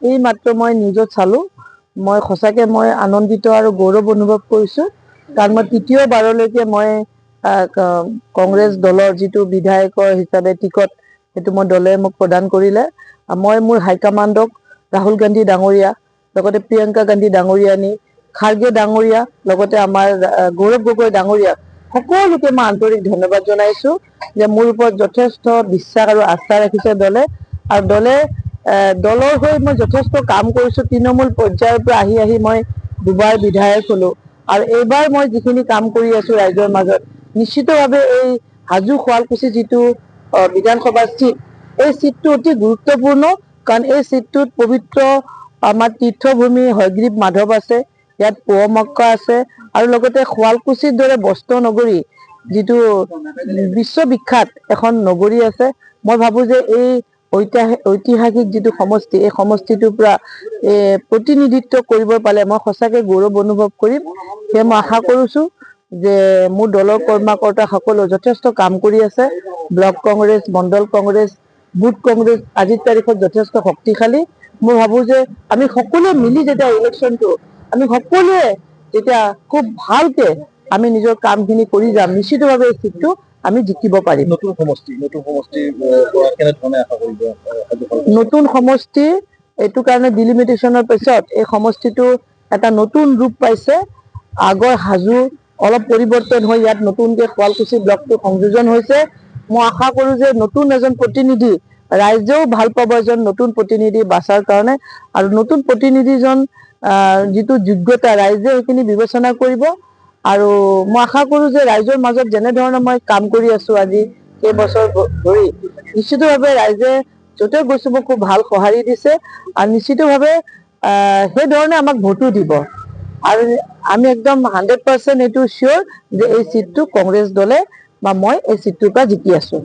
এই মাত্ৰ মই নিউজত চালোঁ, মই সঁচাকৈ মই আনন্দিত আৰু গৌৰৱ অনুভৱ কৰিছোঁ। কাৰণ মই তৃতীয়বাৰলৈকে মই কংগ্ৰেছ দলৰ যিটো বিধায়কৰ হিচাপে টিকট সেইটো মই দলে মোক প্ৰদান কৰিলে। মই মোৰ হাইকমাণ্ডক ৰাহুল গান্ধী ডাঙৰীয়া, লগতে প্ৰিয়ংকা গান্ধী ডাঙৰীয়ানী, খাৰ্গে ডাঙৰীয়া, লগতে আমাৰ গৌৰৱ গগৈ ডাঙৰীয়া, সকলোকে মই আন্তৰিক ধন্যবাদ জনাইছোঁ যে মোৰ ওপৰত যথেষ্ট বিশ্বাস আৰু আস্থা ৰাখিছে দলে। আৰু দলৰ হৈ মই যথেষ্ট কাম কৰিছোঁ। তৃণমূল পৰ্যায়ৰ পৰা আহি মই দুবাৰ বিধায়ক হ'লোঁ। আৰু এইবাৰ মই যিখিনি কাম কৰি আছোঁ ৰাইজৰ মাজত, নিশ্চিতভাৱে এই হাজো শুৱালকুছি যিটো বিধানসভাৰ চিট, এই চিটটো অতি গুৰুত্বপূৰ্ণ। কাৰণ এই চিটটোত পবিত্ৰ আমাৰ তীৰ্থভূমি হয়গ্ৰীৱ মাধৱ আছে, ইয়াত পোৱামক্কা আছে, আৰু লগতে শুৱালকুছিৰ দৰে বস্ত্ৰ নগৰী যিটো বিশ্ববিখ্যাত এখন নগৰী আছে। মই ভাবোঁ যে এই ঐতিহাসিক যিটো সমষ্টি, এই সমষ্টিটোৰ পৰা প্ৰতিনিধিত্ব কৰিব পালে মই সঁচাকৈ গৌৰৱ অনুভৱ কৰিম। সেয়ে মই আশা কৰিছোঁ যে মোৰ দলৰ কৰ্মকৰ্তাসকলে যথেষ্ট কাম কৰি আছে। ব্লক কংগ্ৰেছ, মণ্ডল কংগ্ৰেছ, বুথ কংগ্ৰেছ আজিৰ তাৰিখত যথেষ্ট শক্তিশালী। মই ভাবোঁ যে আমি সকলোৱে মিলি যেতিয়া ইলেকশ্যনটো আমি সকলোৱে যেতিয়া খুব ভালকে আমি নিজৰ কামখিনি কৰি যাম, নিশ্চিতভাৱে এই চিটটো আমি জিকিব পাৰিম। নতুন সমষ্টি এইটো কাৰণে ডিলিমিটেশ্যনৰ পিছত এই সমষ্টিটো এটা নতুন ৰূপ পাইছে। আগৰ হাজো অলপ পৰিৱৰ্তন হৈ ইয়াত নতুনকৈ শুৱালকুছি ব্লকটো সংযোজন হৈছে। মই আশা কৰোঁ যে নতুন এজন প্ৰতিনিধি, ৰাইজেও ভাল পাব এজন নতুন প্ৰতিনিধি বাছাৰ কাৰণে। আৰু নতুন প্ৰতিনিধিজন যিটো যোগ্যতা, ৰাইজে সেইখিনি বিবেচনা কৰিব। আৰু মই আশা কৰোঁ যে ৰাইজৰ মাজত যেনেধৰণে মই কাম কৰি আছোঁ আজি কেইবছৰ ধৰি, নিশ্চিতভাৱে ৰাইজে য'তে গৈছোঁ মোক খুব ভাল সঁহাৰি দিছে। আৰু নিশ্চিতভাৱে সেইধৰণে আমাক ভোটো দিব। আৰু আমি একদম 100% এইটো চিয়'ৰ যে এই চিটটো কংগ্ৰেছ দলে বা মই এই চিটটোৰ পৰা জিকি আছোঁ।